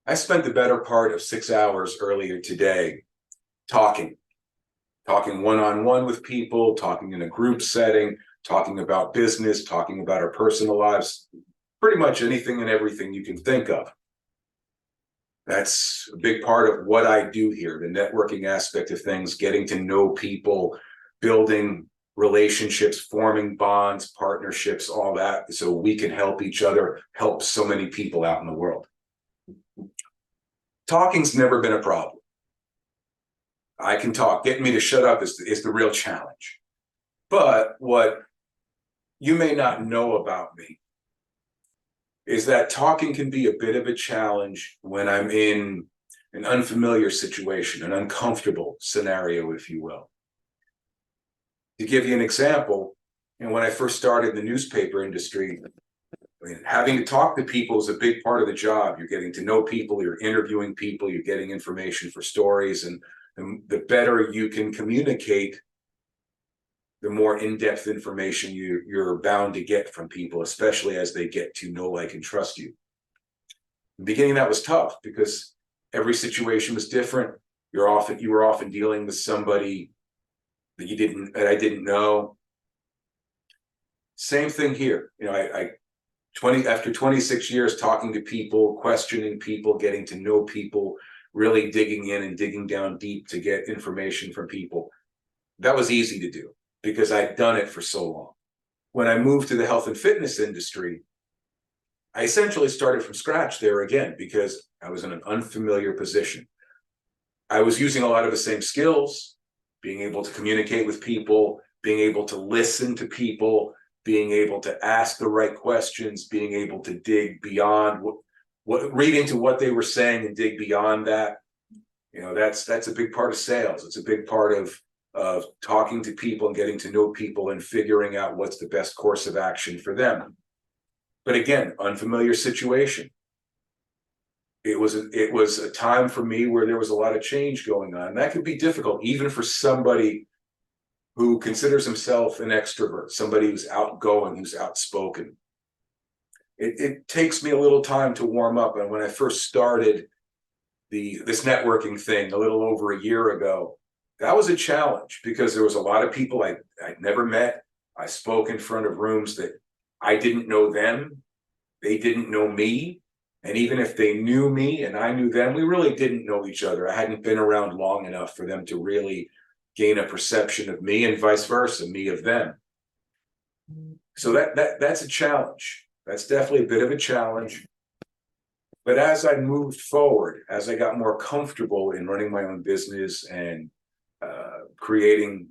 I spent the better part of 6 hours earlier today talking one-on-one with people, talking in a group setting, talking about business, talking about our personal lives, pretty much anything and everything you can think of. That's a big part of what I do here, the networking aspect of things, getting to know people, building relationships, forming bonds, partnerships, all that, so we can help each other, help so many people out in the world. Talking's never been a problem. I can talk. Getting me to shut up is the real challenge. But what you may not know about me is that talking can be a bit of a challenge when I'm in an unfamiliar situation, an uncomfortable scenario, if you will. To give you an example, when I first started in the newspaper industry, having to talk to people is a big part of the job. You're getting to know people, you're interviewing people, you're getting information for stories, and the better you can communicate, the more in-depth information you're bound to get from people, especially as they get to know, like, and trust you. In the beginning, that was tough because every situation was different. You were often dealing with somebody that I didn't know. Same thing here. After 26 years talking to people, questioning people, getting to know people, really digging in and digging down deep to get information from people, that was easy to do because I'd done it for so long. When I moved to the health and fitness industry, I essentially started from scratch there again because I was in an unfamiliar position. I was using a lot of the same skills, being able to communicate with people, being able to listen to people, being able to ask the right questions, being able to dig beyond read into what they were saying and dig beyond that. That's a big part of sales. It's a big part of talking to people and getting to know people and figuring out what's the best course of action for them. But again, unfamiliar situation. It was a time for me where there was a lot of change going on. That could be difficult, even for somebody who considers himself an extrovert, somebody who's outgoing, who's outspoken. It takes me a little time to warm up. And when I first started this networking thing a little over a year ago, that was a challenge because there was a lot of people I'd never met. I spoke in front of rooms that I didn't know them. They didn't know me. And even if they knew me and I knew them, we really didn't know each other. I hadn't been around long enough for them to really gain a perception of me, and vice versa, me of them. So that's a challenge. That's definitely a bit of a challenge. But as I moved forward, as I got more comfortable in running my own business and creating,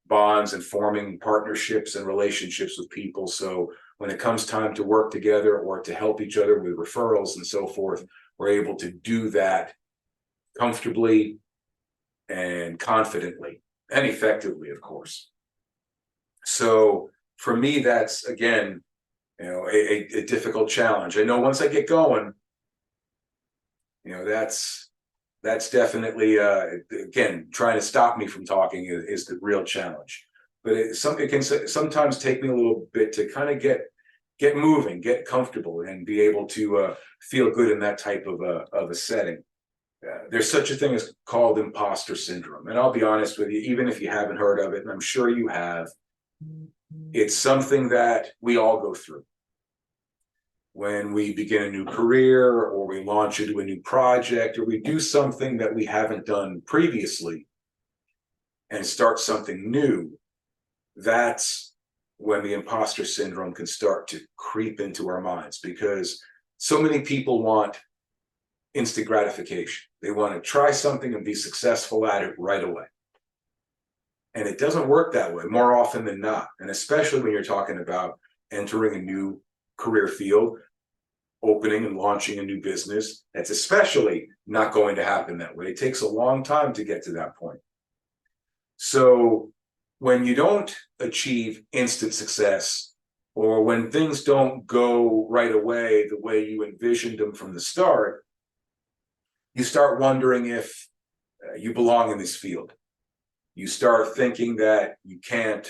bonds and forming partnerships and relationships with people, so when it comes time to work together or to help each other with referrals and so forth, we're able to do that comfortably and confidently and effectively, of course. So for me, that's, again, a difficult challenge. I know once I get going, that's definitely, again, trying to stop me from talking is the real challenge. But it can sometimes take me a little bit to kind of get moving, get comfortable, and be able to feel good in that type of a setting. There's such a thing as called imposter syndrome. And I'll be honest with you, even if you haven't heard of it, and I'm sure you have, it's something that we all go through. When we begin a new career, or we launch into a new project, or we do something that we haven't done previously and start something new, that's when the imposter syndrome can start to creep into our minds, because so many people want instant gratification. They want to try something and be successful at it right away. And it doesn't work that way more often than not. And especially when you're talking about entering a new career field, opening and launching a new business, that's especially not going to happen that way. It takes a long time to get to that point. So when you don't achieve instant success, or when things don't go right away the way you envisioned them from the start, you start wondering if you belong in this field. You start thinking that you can't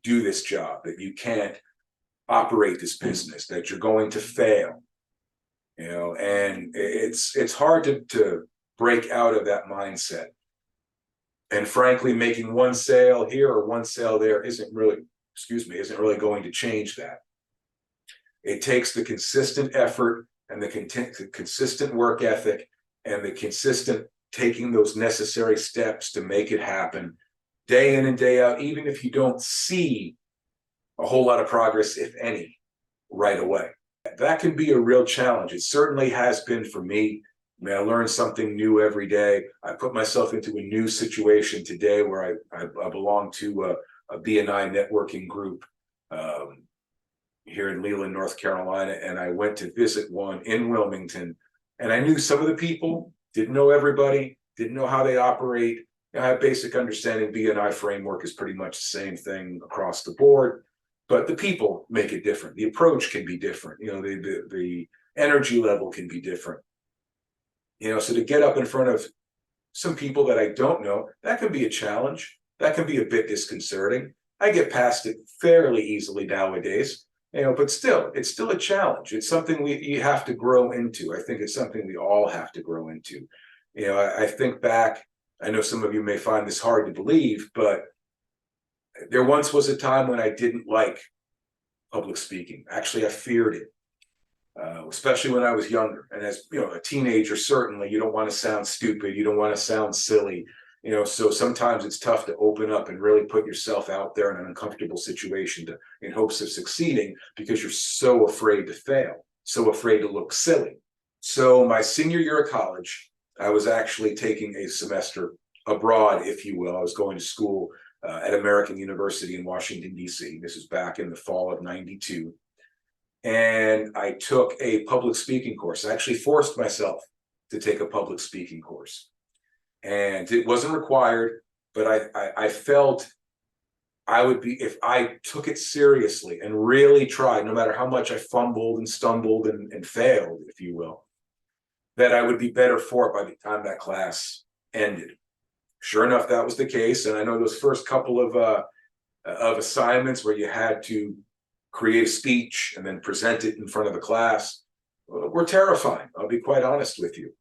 do this job, that you can't operate this business, that you're going to fail. And it's hard to break out of that mindset. And frankly, making one sale here or one sale there isn't really going to change that. It takes the consistent effort and the consistent work ethic and the consistent taking those necessary steps to make it happen day in and day out, even if you don't see a whole lot of progress, if any, right away. That can be a real challenge. It certainly has been for me. I mean, I learn something new every day. I put myself into a new situation today where I belong to a BNI networking group here in Leland, North Carolina, and I went to visit one in Wilmington. And I knew some of the people, didn't know everybody, didn't know how they operate. I have basic understanding. BNI framework is pretty much the same thing across the board, but the people make it different. The approach can be different. The energy level can be different. So to get up in front of some people that I don't know, that can be a challenge. That can be a bit disconcerting. I get past it fairly easily nowadays, but still, it's still a challenge. It's something you have to grow into. I think it's something we all have to grow into. I think back, I know some of you may find this hard to believe, but there once was a time when I didn't like public speaking. Actually, I feared it. Especially when I was younger. And as a teenager, certainly you don't want to sound stupid. You don't want to sound silly. So sometimes it's tough to open up and really put yourself out there in an uncomfortable situation in hopes of succeeding, because you're so afraid to fail, so afraid to look silly. So my senior year of college, I was actually taking a semester abroad, if you will. I was going to school at American University in Washington, D.C. This is back in the fall of '92. And I took a public speaking course. I actually forced myself to take a public speaking course. And it wasn't required, but I felt I would be, if I took it seriously and really tried, no matter how much I fumbled and stumbled and failed, if you will, that I would be better for it by the time that class ended. Sure enough, that was the case. And I know those first couple of assignments where you had to create a speech and then present it in front of the class were terrifying. I'll be quite honest with you.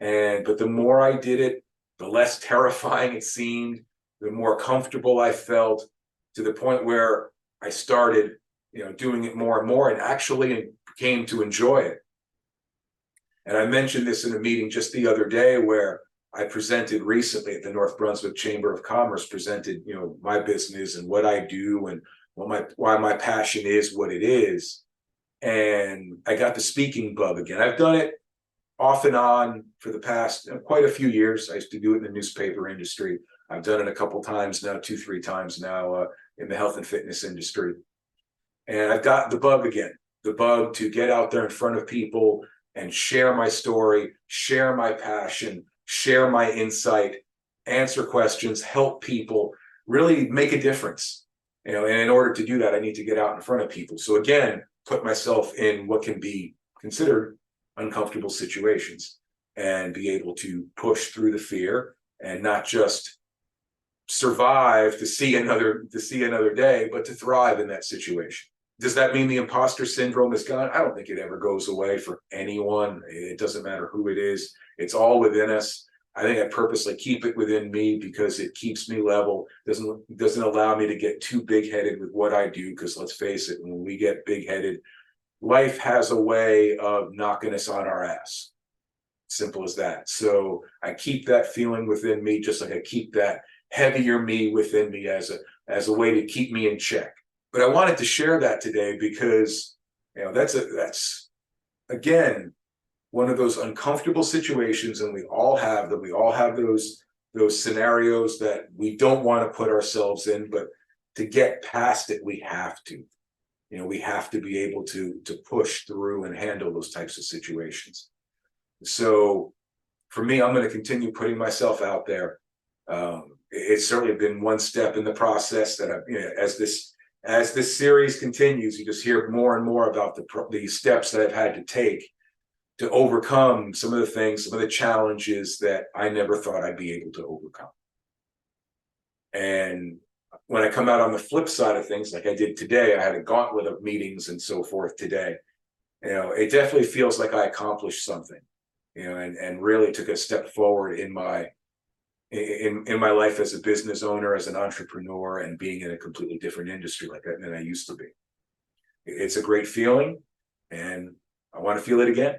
But the more I did it, the less terrifying it seemed, the more comfortable I felt, to the point where I started, doing it more and more, and actually came to enjoy it. And I mentioned this in a meeting just the other day where I presented recently at the North Brunswick Chamber of Commerce, presented, my business and what I do and why my passion is what it is. And I got the speaking bug again. I've done it off and on for the past quite a few years. I used to do it in the newspaper industry. I've done it a couple times now, 2-3 times now in the health and fitness industry. And I've got the bug again, the bug to get out there in front of people and share my story, share my passion, share my insight, answer questions, help people, really make a difference. And in order to do that, I need to get out in front of people. So again, put myself in what can be considered uncomfortable situations and be able to push through the fear and not just survive to see another day, but to thrive in that situation. Does that mean the imposter syndrome is gone? I don't think it ever goes away for anyone. It doesn't matter who it is. It's all within us. I think I purposely keep it within me because it keeps me level. Doesn't allow me to get too big-headed with what I do, because let's face it, when we get big-headed, life has a way of knocking us on our ass. Simple as that. So I keep that feeling within me, just like I keep that heavier me within me as a way to keep me in check. But I wanted to share that today because that's again one of those uncomfortable situations, and we all have them. We all have those scenarios that we don't want to put ourselves in, but to get past it, we have to. We have to be able to push through and handle those types of situations. So for me, I'm going to continue putting myself out there. It's certainly been one step in the process that as this series continues, you just hear more and more about the steps that I've had to take to overcome some of the things, some of the challenges that I never thought I'd be able to overcome. And when I come out on the flip side of things, like I did today, I had a gauntlet of meetings and so forth today. it definitely feels like I accomplished something, and really took a step forward in my life as a business owner, as an entrepreneur, and being in a completely different industry like that than I used to be. It's a great feeling, and I want to feel it again.